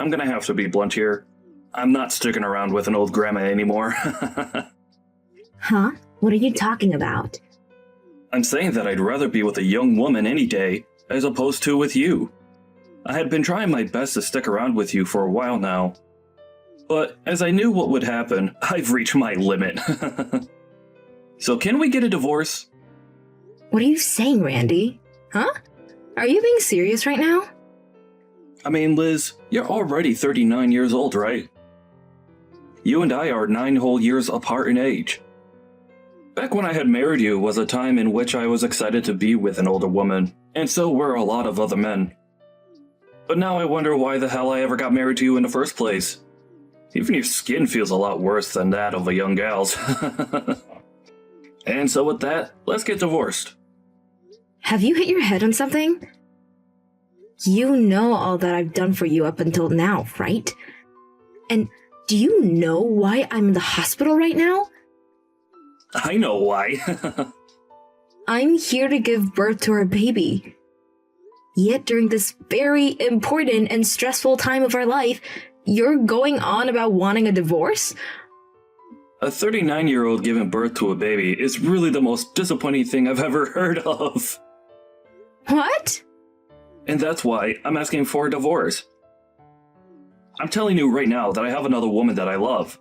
I'm gonna have to be blunt here. I'm not sticking around with an old grandma anymore. Huh? What are you talking about? I'm saying that I'd rather be with a young woman any day, as opposed to with you. I had been trying my best to stick around with you for a while now. But as I knew what would happen, I've reached my limit. So can we get a divorce? What are you saying, Randy? Huh? Are you being serious right now? I mean, Liz, you're already 39 years old, right? You and I are 9 whole years apart in age. Back when I had married you was a time in which I was excited to be with an older woman, and so were a lot of other men. But now I wonder why the hell I ever got married to you in the first place. Even your skin feels a lot worse than that of a young gal's. And so with that, let's get divorced. Have you hit your head on something? You know all that I've done for you up until now, right? And do you know why I'm in the hospital right now? I know why. I'm here to give birth to our baby. Yet during this very important and stressful time of our life, you're going on about wanting a divorce? A 39-year-old giving birth to a baby is really the most disappointing thing I've ever heard of. What? And that's why I'm asking for a divorce. I'm telling you right now that I have another woman that I love.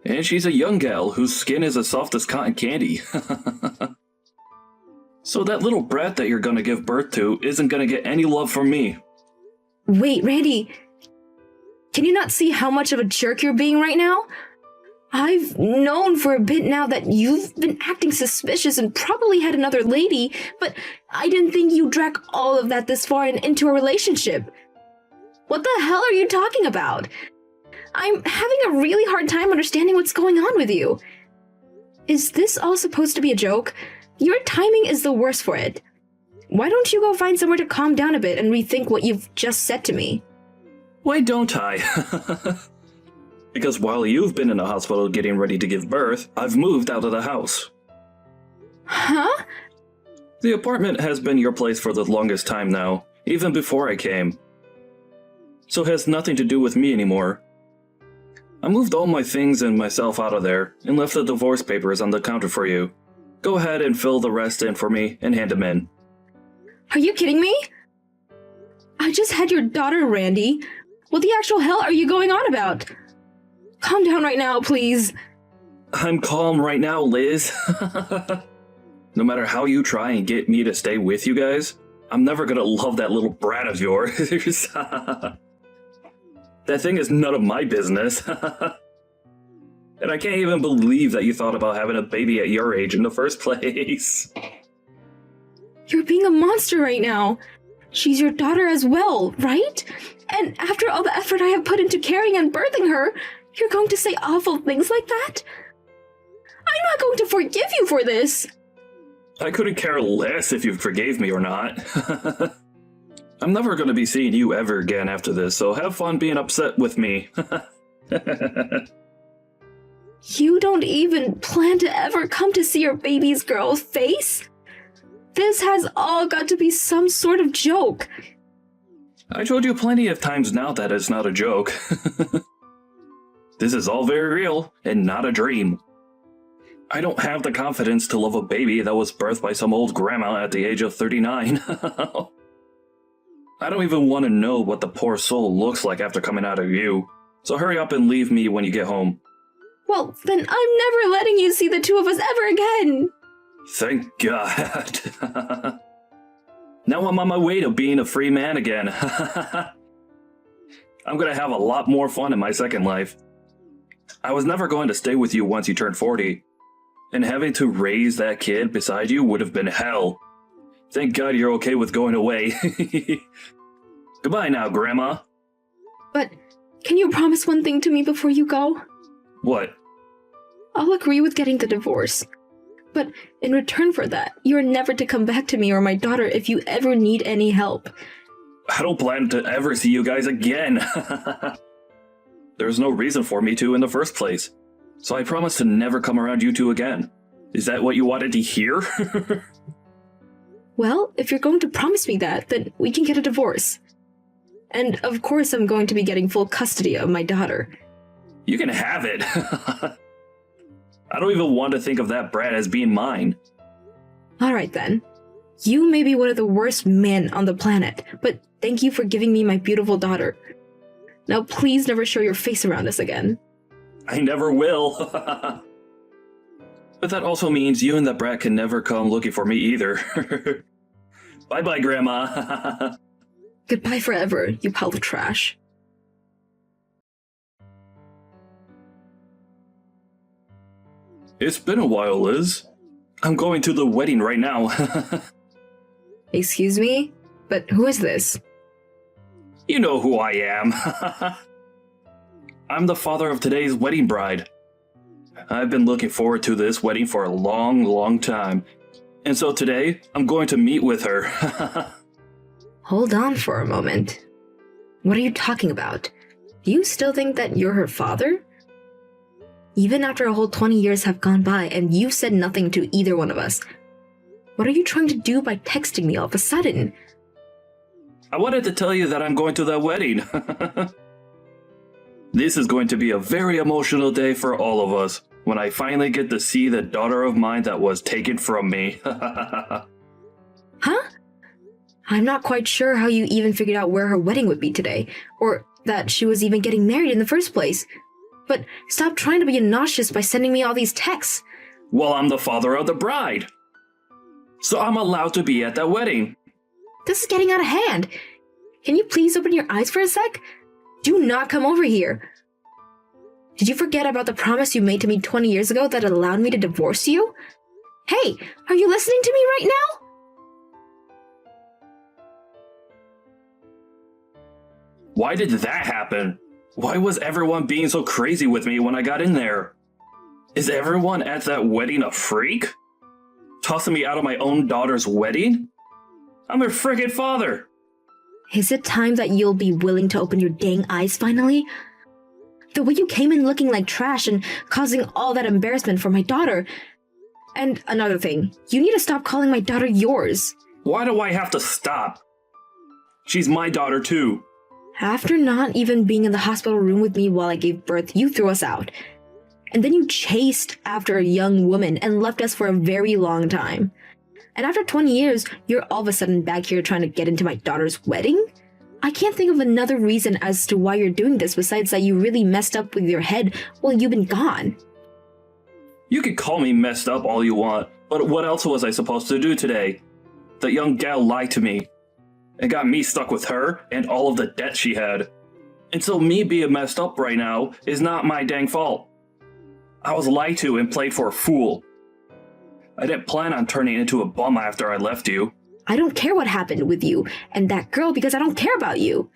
And she's a young gal whose skin is as soft as cotton candy. So that little brat that you're gonna give birth to isn't gonna get any love from me. Wait, Randy. Can you not see how much of a jerk you're being right now? I've known for a bit now that you've been acting suspicious and probably had another lady, but I didn't think you dragged all of that this far and into a relationship. What the hell are you talking about? I'm having a really hard time understanding what's going on with you. Is this all supposed to be a joke? Your timing is the worst for it. Why don't you go find somewhere to calm down a bit and rethink what you've just said to me? Why don't I? Because while you've been in the hospital getting ready to give birth, I've moved out of the house. Huh? The apartment has been your place for the longest time now, even before I came. So it has nothing to do with me anymore. I moved all my things and myself out of there, and left the divorce papers on the counter for you. Go ahead and fill the rest in for me and hand them in. Are you kidding me? I just had your daughter, Randy. What the actual hell are you going on about? Calm down right now, please. I'm calm right now, Liz. No matter how you try and get me to stay with you guys, I'm never gonna love that little brat of yours. That thing is none of my business. And I can't even believe that you thought about having a baby at your age in the first place. You're being a monster right now. She's your daughter as well, right? And after all the effort I have put into caring and birthing her, you're going to say awful things like that? I'm not going to forgive you for this. I couldn't care less if you forgave me or not. I'm never going to be seeing you ever again after this, so have fun being upset with me. You don't even plan to ever come to see your baby's girl's face? This has all got to be some sort of joke. I told you plenty of times now that it's not a joke. This is all very real, and not a dream. I don't have the confidence to love a baby that was birthed by some old grandma at the age of 39. I don't even want to know what the poor soul looks like after coming out of you. So hurry up and leave me when you get home. Well, then I'm never letting you see the two of us ever again. Thank God. Now I'm on my way to being a free man again. I'm gonna have a lot more fun in my second life. I was never going to stay with you once you turned 40. And having to raise that kid beside you would have been hell. Thank God you're okay with going away. Goodbye now, Grandma. But can you promise one thing to me before you go? What? I'll agree with getting the divorce. But in return for that, you're never to come back to me or my daughter if you ever need any help. I don't plan to ever see you guys again. There's no reason for me to in the first place. So I promise to never come around you two again. Is that what you wanted to hear? Well, if you're going to promise me that, then we can get a divorce. And of course I'm going to be getting full custody of my daughter. You can have it. I don't even want to think of that brat as being mine. Alright then. You may be one of the worst men on the planet, but thank you for giving me my beautiful daughter. Now please never show your face around us again. I never will. But that also means you and that brat can never come looking for me either. Bye-bye, Grandma. Goodbye forever, you pile of trash. It's been a while, Liz. I'm going to the wedding right now. Excuse me? But who is this? You know who I am. I'm the father of today's wedding bride. I've been looking forward to this wedding for a long, long time. And so today, I'm going to meet with her. Hold on for a moment. What are you talking about? Do you still think that you're her father? Even after a whole 20 years have gone by and you said nothing to either one of us. What are you trying to do by texting me all of a sudden? I wanted to tell you that I'm going to that wedding. This is going to be a very emotional day for all of us when I finally get to see the daughter of mine that was taken from me. Huh? I'm not quite sure how you even figured out where her wedding would be today, or that she was even getting married in the first place. But stop trying to be nauseous by sending me all these texts. Well, I'm the father of the bride. So I'm allowed to be at that wedding. This is getting out of hand. Can you please open your eyes for a sec? Do not come over here. Did you forget about the promise you made to me 20 years ago that allowed me to divorce you? Hey, are you listening to me right now? Why did that happen? Why was everyone being so crazy with me when I got in there? Is everyone at that wedding a freak? Tossing me out of my own daughter's wedding? I'm her friggin' father! Is it time that you'll be willing to open your dang eyes finally? The way you came in looking like trash and causing all that embarrassment for my daughter. And another thing, you need to stop calling my daughter yours. Why do I have to stop? She's my daughter too. After not even being in the hospital room with me while I gave birth, you threw us out. And then you chased after a young woman and left us for a very long time. And after 20 years, you're all of a sudden back here trying to get into my daughter's wedding? I can't think of another reason as to why you're doing this besides that you really messed up with your head while you've been gone. You can call me messed up all you want, but what else was I supposed to do today? That young gal lied to me. It got me stuck with her and all of the debt she had. And so me being messed up right now is not my dang fault. I was lied to and played for a fool. I didn't plan on turning into a bum after I left you. I don't care what happened with you and that girl because I don't care about you.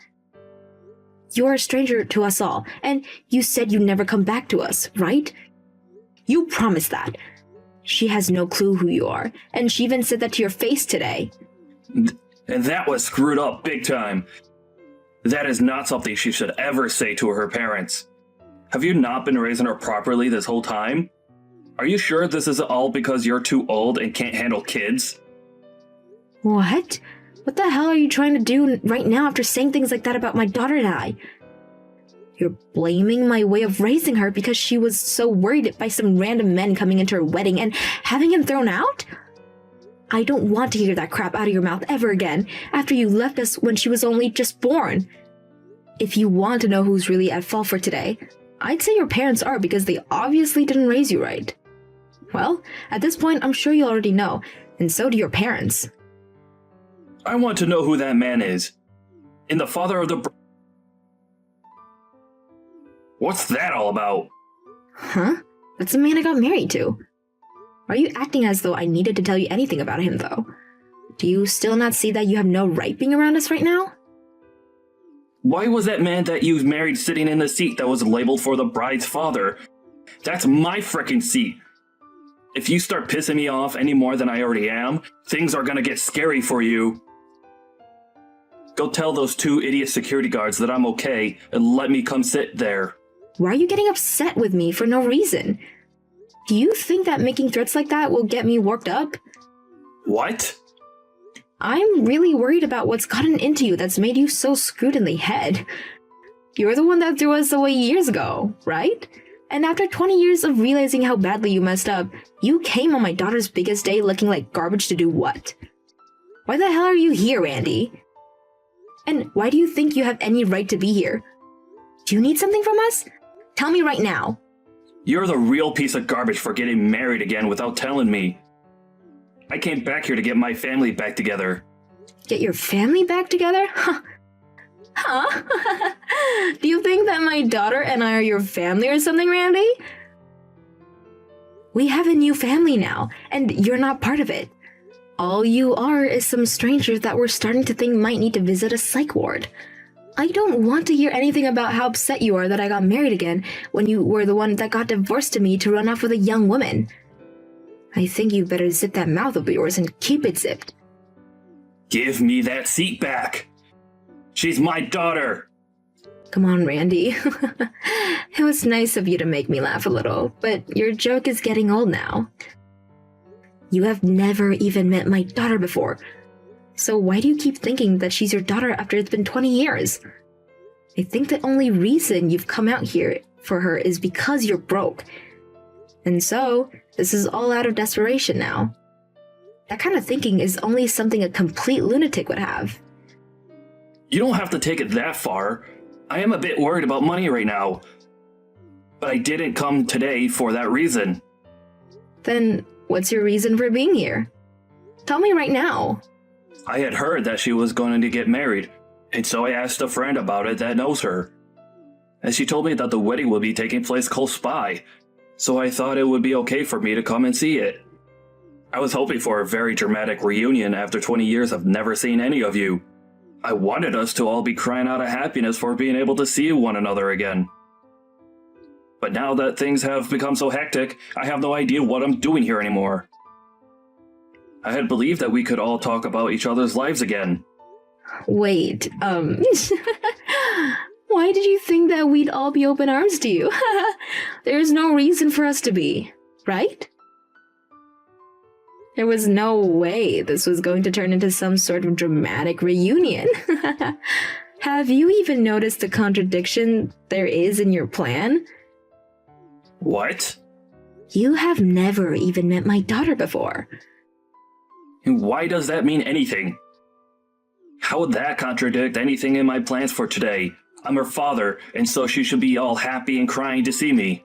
You're a stranger to us all, and you said you'd never come back to us, right? You promised that. She has no clue who you are, and she even said that to your face today. And that was screwed up big time. That is not something she should ever say to her parents. Have you not been raising her properly this whole time? Are you sure this is all because you're too old and can't handle kids? What? What the hell are you trying to do right now after saying things like that about my daughter and I? You're blaming my way of raising her because she was so worried by some random men coming into her wedding and having him thrown out? I don't want to hear that crap out of your mouth ever again after you left us when she was only just born. If you want to know who's really at fault for today, I'd say your parents are because they obviously didn't raise you right. Well, at this point, I'm sure you already know, and so do your parents. I want to know who that man is. And the father of the... What's that all about? Huh? That's the man I got married to. Are you acting as though I needed to tell you anything about him, though? Do you still not see that you have no right being around us right now? Why was that man that you married sitting in the seat that was labeled for the bride's father? That's my frickin' seat. If you start pissing me off any more than I already am, things are gonna get scary for you. Go tell those 2 idiot security guards that I'm okay and let me come sit there. Why are you getting upset with me for no reason? Do you think that making threats like that will get me worked up? What? I'm really worried about what's gotten into you that's made you so screwed in the head. You're the one that threw us away years ago, right? And after 20 years of realizing how badly you messed up, you came on my daughter's biggest day looking like garbage to do what? Why the hell are you here, Randy? And why do you think you have any right to be here? Do you need something from us? Tell me right now. You're the real piece of garbage for getting married again without telling me. I came back here to get my family back together. Get your family back together? Huh? Do you think that my daughter and I are your family or something, Randy? We have a new family now, and you're not part of it. All you are is some strangers that we're starting to think might need to visit a psych ward. I don't want to hear anything about how upset you are that I got married again when you were the one that got divorced to me to run off with a young woman. I think you better zip that mouth of yours and keep it zipped. Give me that seat back. She's my daughter. Come on, Randy. It was nice of you to make me laugh a little, but your joke is getting old now. You have never even met my daughter before. So why do you keep thinking that she's your daughter after it's been 20 years? I think the only reason you've come out here for her is because you're broke. And so, this is all out of desperation now. That kind of thinking is only something a complete lunatic would have. You don't have to take it that far. I am a bit worried about money right now. But I didn't come today for that reason. Then, what's your reason for being here? Tell me right now. I had heard that she was going to get married, and so I asked a friend about it that knows her. And she told me that the wedding would be taking place close by, so I thought it would be okay for me to come and see it. I was hoping for a very dramatic reunion after 20 years of never seeing any of you. I wanted us to all be crying out of happiness for being able to see one another again. But now that things have become so hectic, I have no idea what I'm doing here anymore. I had believed that we could all talk about each other's lives again. Wait, why did you think that we'd all be open arms to you? There's no reason for us to be, right? There was no way this was going to turn into some sort of dramatic reunion. Have you even noticed the contradiction there is in your plan? What? You have never even met my daughter before. And why does that mean anything? How would that contradict anything in my plans for today? I'm her father, and so she should be all happy and crying to see me.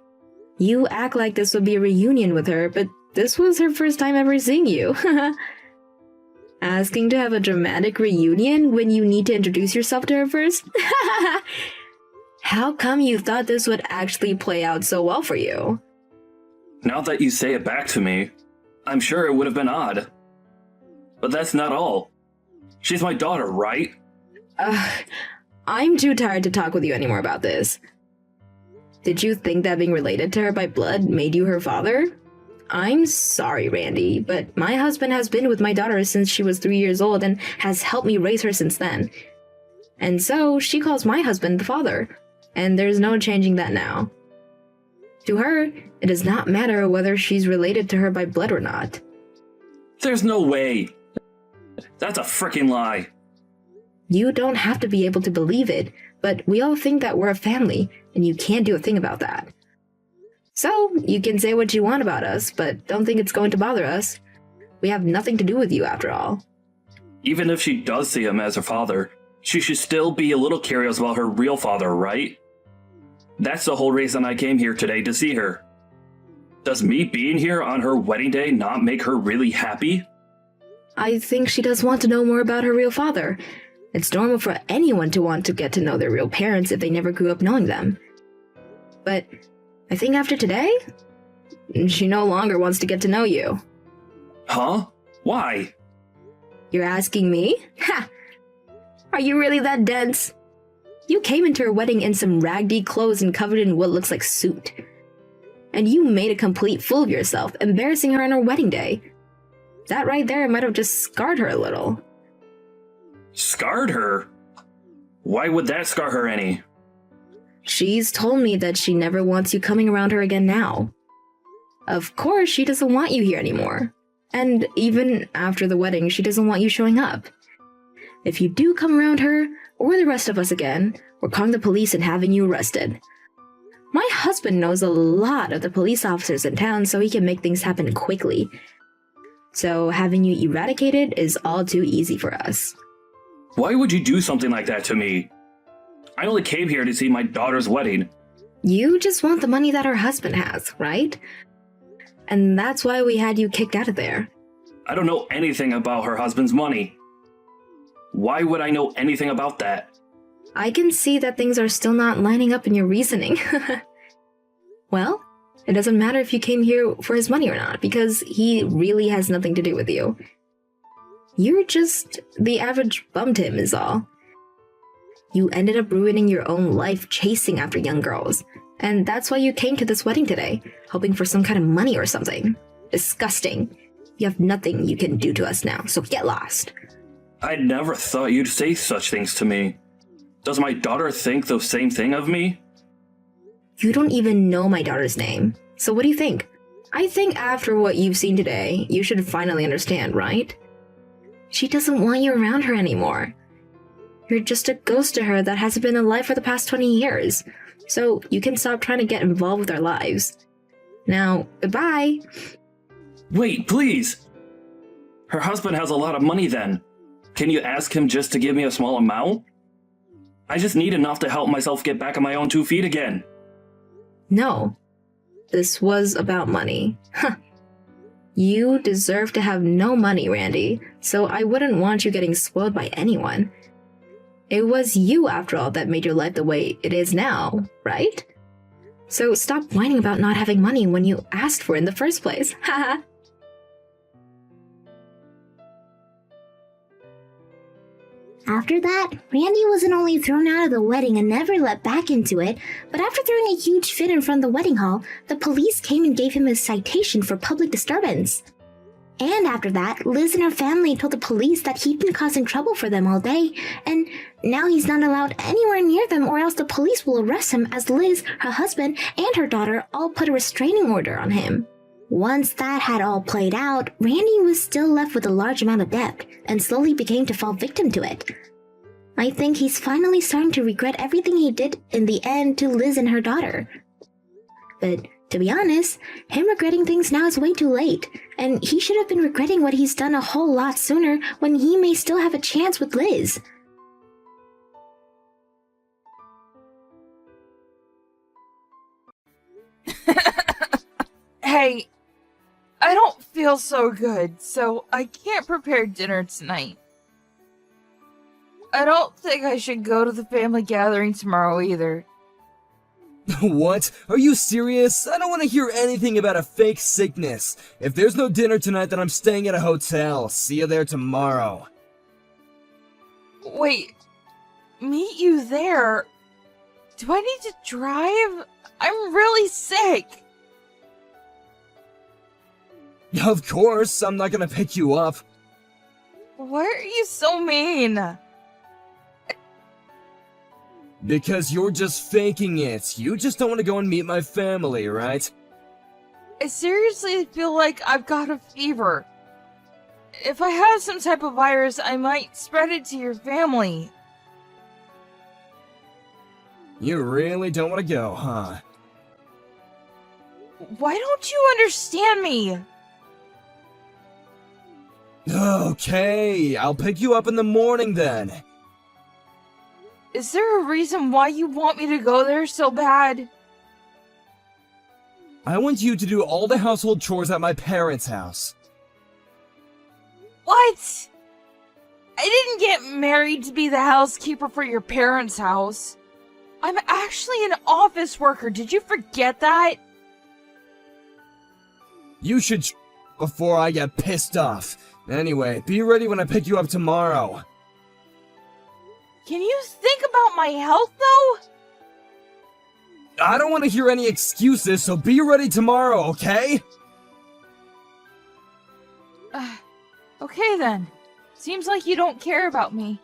You act like this would be a reunion with her, but this was her first time ever seeing you. Asking to have a dramatic reunion when you need to introduce yourself to her first? How come you thought this would actually play out so well for you? Now that you say it back to me, I'm sure it would have been odd. But that's not all. She's my daughter, right? I'm too tired to talk with you anymore about this. Did you think that being related to her by blood made you her father? I'm sorry, Randy, but my husband has been with my daughter since she was 3 years old and has helped me raise her since then. And so she calls my husband the father, and there's no changing that now. To her, it does not matter whether she's related to her by blood or not. There's no way. That's a frickin' lie. You don't have to be able to believe it, but we all think that we're a family, and you can't do a thing about that. So, you can say what you want about us, but don't think it's going to bother us. We have nothing to do with you after all. Even if she does see him as her father, she should still be a little curious about her real father, right? That's the whole reason I came here today to see her. Does me being here on her wedding day not make her really happy? I think she does want to know more about her real father. It's normal for anyone to want to get to know their real parents if they never grew up knowing them. But I think after today, she no longer wants to get to know you. Huh? Why? You're asking me? Ha! Are you really that dense? You came into her wedding in some raggedy clothes and covered in what looks like soot. And you made a complete fool of yourself, embarrassing her on her wedding day. That right there might have just scarred her a little. Scarred her? Why would that scar her any? She's told me that she never wants you coming around her again now. Of course, she doesn't want you here anymore. And even after the wedding, she doesn't want you showing up. If you do come around her, or the rest of us again, we're calling the police and having you arrested. My husband knows a lot of the police officers in town, so he can make things happen quickly. So having you eradicated is all too easy for us. Why would you do something like that to me? I only came here to see my daughter's wedding. You just want the money that her husband has, right? And that's why we had you kicked out of there. I don't know anything about her husband's money. Why would I know anything about that? I can see that things are still not lining up in your reasoning. Well, it doesn't matter if you came here for his money or not, because he really has nothing to do with you. You're just the average bum to him is all. You ended up ruining your own life chasing after young girls, and that's why you came to this wedding today, hoping for some kind of money or something. Disgusting. You have nothing you can do to us now, so get lost. I never thought you'd say such things to me. Does my daughter think the same thing of me? You don't even know my daughter's name, so what do you think? I think after what you've seen today, you should finally understand, right? She doesn't want you around her anymore. You're just a ghost to her that hasn't been alive for the past 20 years, so you can stop trying to get involved with our lives. Now, goodbye. Wait, please! Her husband has a lot of money then. Can you ask him just to give me a small amount? I just need enough to help myself get back on my own 2 feet again. No. This was about money. Huh. You deserve to have no money, Randy, so I wouldn't want you getting spoiled by anyone. It was you, after all, that made your life the way it is now, right? So stop whining about not having money when you asked for it in the first place. Haha. After that, Randy wasn't only thrown out of the wedding and never let back into it, but after throwing a huge fit in front of the wedding hall, the police came and gave him a citation for public disturbance. And after that, Liz and her family told the police that he'd been causing trouble for them all day, and now he's not allowed anywhere near them or else the police will arrest him as Liz, her husband, and her daughter all put a restraining order on him. Once that had all played out, Randy was still left with a large amount of debt, and slowly began to fall victim to it. I think he's finally starting to regret everything he did in the end to Liz and her daughter. But to be honest, him regretting things now is way too late, and he should have been regretting what he's done a whole lot sooner when he may still have a chance with Liz. Hey, I don't feel so good, so I can't prepare dinner tonight. I don't think I should go to the family gathering tomorrow either. What? Are you serious? I don't want to hear anything about a fake sickness. If there's no dinner tonight, then I'm staying at a hotel. See you there tomorrow. Wait, meet you there? Do I need to drive? I'm really sick. Of course, I'm not gonna pick you up. Why are you so mean? Because you're just faking it. You just don't want to go and meet my family, right? I seriously feel like I've got a fever. If I have some type of virus, I might spread it to your family. You really don't want to go, huh? Why don't you understand me? Okay, I'll pick you up in the morning then. Is there a reason why you want me to go there so bad? I want you to do all the household chores at my parents' house. What? I didn't get married to be the housekeeper for your parents' house. I'm actually an office worker. Did you forget that? You should before I get pissed off. Anyway, be ready when I pick you up tomorrow. Can you think about my health, though? I don't want to hear any excuses, so be ready tomorrow, okay? Okay then. Seems like you don't care about me.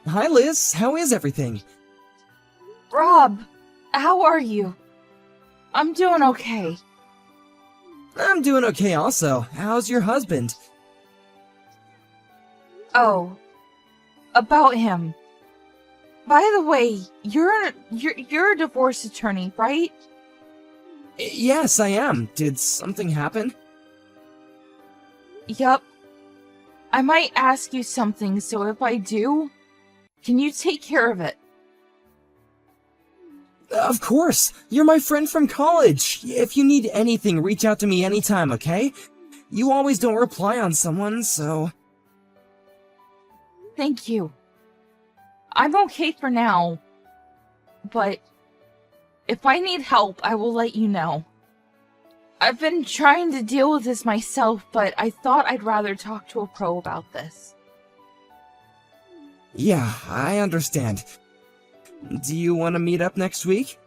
Hi, Liz. How is everything? Rob, how are you? I'm doing okay. I'm doing okay also. How's your husband? Oh, about him. By the way, you're a divorce attorney, right? Yes, I am. Did something happen? Yup. I might ask you something, so if I do, can you take care of it? Of course. You're my friend from college. If you need anything, reach out to me anytime, okay? You always don't reply on someone, so... Thank you. I'm okay for now, but if I need help, I will let you know. I've been trying to deal with this myself, but I thought I'd rather talk to a pro about this. Yeah, I understand. Do you want to meet up next week?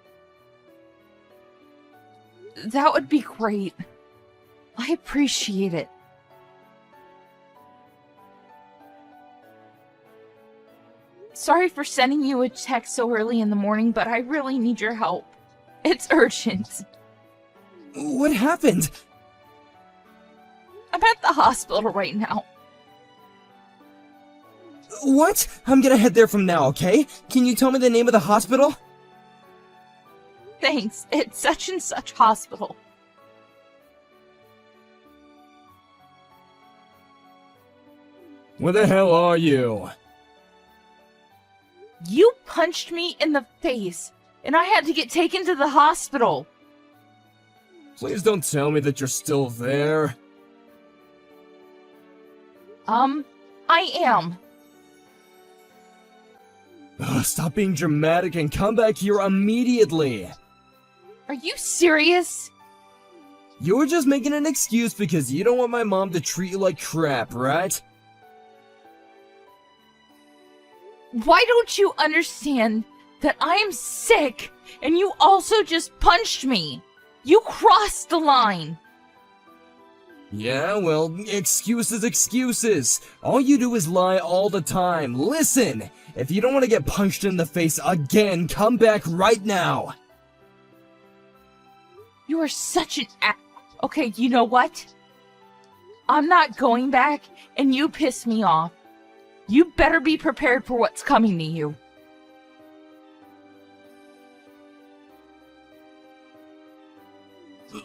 That would be great. I appreciate it. Sorry for sending you a text so early in the morning, but I really need your help. It's urgent. What happened? I'm at the hospital right now. What? I'm gonna head there from now, okay? Can you tell me the name of the hospital? Thanks, it's such and such hospital. Where the hell are you? You punched me in the face, and I had to get taken to the hospital. Please don't tell me that you're still there. I am. Ugh, stop being dramatic and come back here immediately. Are you serious? You're just making an excuse because you don't want my mom to treat you like crap, right? Why don't you understand that I'm sick and you also just punched me? You crossed the line. Yeah, well, excuses. All you do is lie all the time. Listen, if you don't want to get punched in the face again, come back right now. You are such an Okay, you know what? I'm not going back, and you piss me off. You better be prepared for what's coming to you.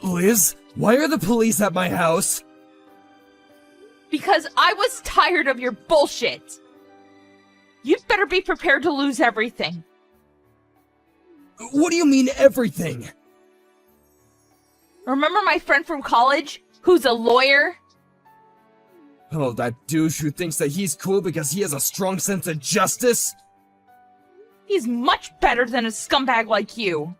Liz, why are the police at my house? Because I was tired of your bullshit. You better be prepared to lose everything. What do you mean, everything? Remember my friend from college, who's a lawyer? Oh, that douche who thinks that he's cool because he has a strong sense of justice? He's much better than a scumbag like you.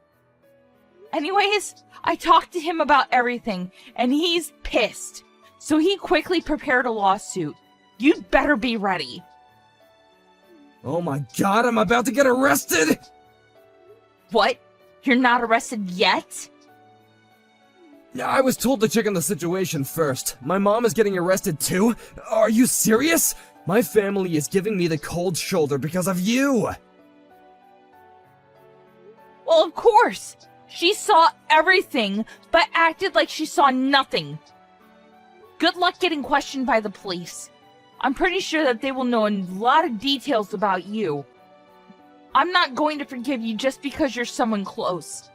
Anyways, I talked to him about everything, and he's pissed. So he quickly prepared a lawsuit. You'd better be ready. Oh my god, I'm about to get arrested! What? You're not arrested yet? I was told to check on the situation first. My mom is getting arrested too? Are you serious? My family is giving me the cold shoulder because of you! Well, of course. She saw everything, but acted like she saw nothing. Good luck getting questioned by the police. I'm pretty sure that they will know a lot of details about you. I'm not going to forgive you just because you're someone close.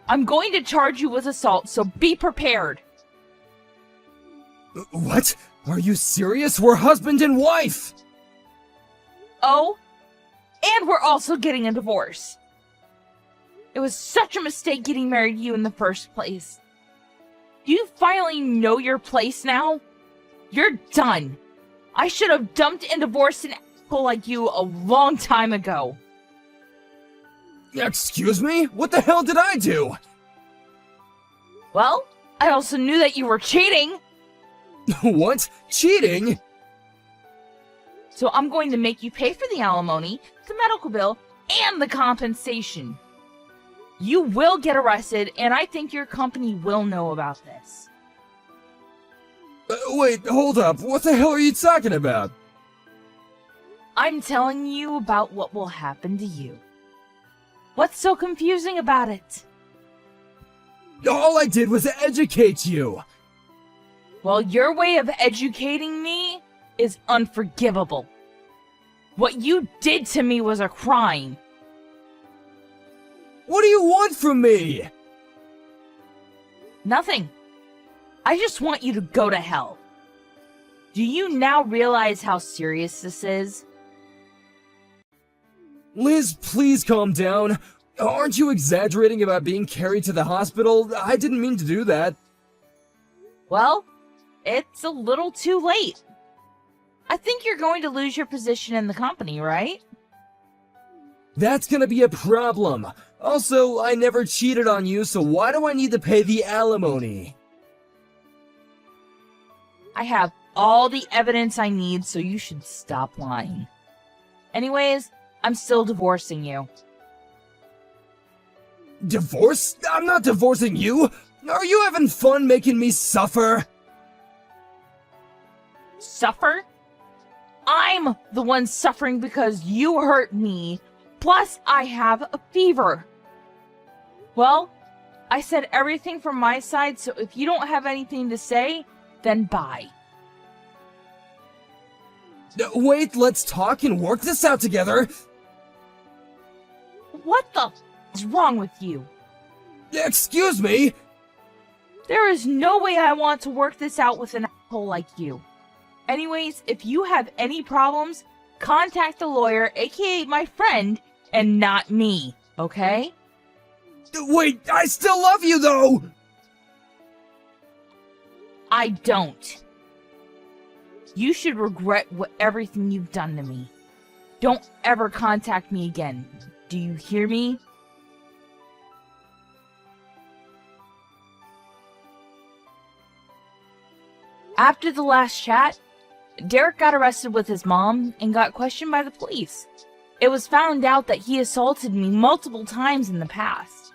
I'm going to charge you with assault, so be prepared. What? Are you serious? We're husband and wife! Oh, and we're also getting a divorce. It was such a mistake getting married to you in the first place. Do you finally know your place now? You're done. I should have dumped and divorced an asshole like you a long time ago. Excuse me? What the hell did I do? Well, I also knew that you were cheating. What? Cheating? So I'm going to make you pay for the alimony, the medical bill, and the compensation. You will get arrested, and I think your company will know about this. Wait, hold up. What the hell are you talking about? I'm telling you about what will happen to you. What's so confusing about it? All I did was educate you. Well, your way of educating me is unforgivable. What you did to me was a crime. What do you want from me? Nothing. I just want you to go to hell. Do you now realize how serious this is? Liz, please calm down. Aren't you exaggerating about being carried to the hospital? I didn't mean to do that. Well, it's a little too late. I think you're going to lose your position in the company, right? That's gonna be a problem. Also, I never cheated on you, so why do I need to pay the alimony? I have all the evidence I need, so you should stop lying. Anyways, I'm still divorcing you. Divorce? I'm not divorcing you! Are you having fun making me suffer? Suffer? I'm the one suffering because you hurt me. Plus, I have a fever. Well, I said everything from my side, so if you don't have anything to say, then bye. Wait, let's talk and work this out together. What the is wrong with you? Excuse me? There is no way I want to work this out with an asshole like you. Anyways, if you have any problems, contact a lawyer, aka my friend, and not me, okay? Wait, I still love you though! I don't. You should regret everything you've done to me. Don't ever contact me again. Do you hear me? After the last chat, Derek got arrested with his mom and got questioned by the police. It was found out that he assaulted me multiple times in the past.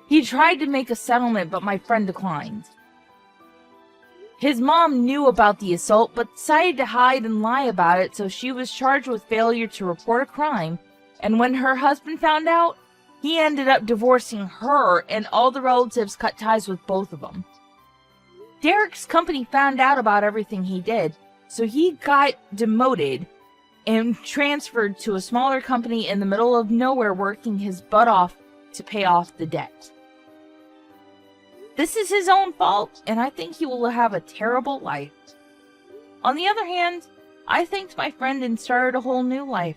He tried to make a settlement, but my friend declined. His mom knew about the assault, but decided to hide and lie about it, so she was charged with failure to report a crime, and when her husband found out, he ended up divorcing her, and all the relatives cut ties with both of them. Derek's company found out about everything he did, so he got demoted and transferred to a smaller company in the middle of nowhere, working his butt off to pay off the debt. This is his own fault, and I think he will have a terrible life. On the other hand, I thanked my friend and started a whole new life.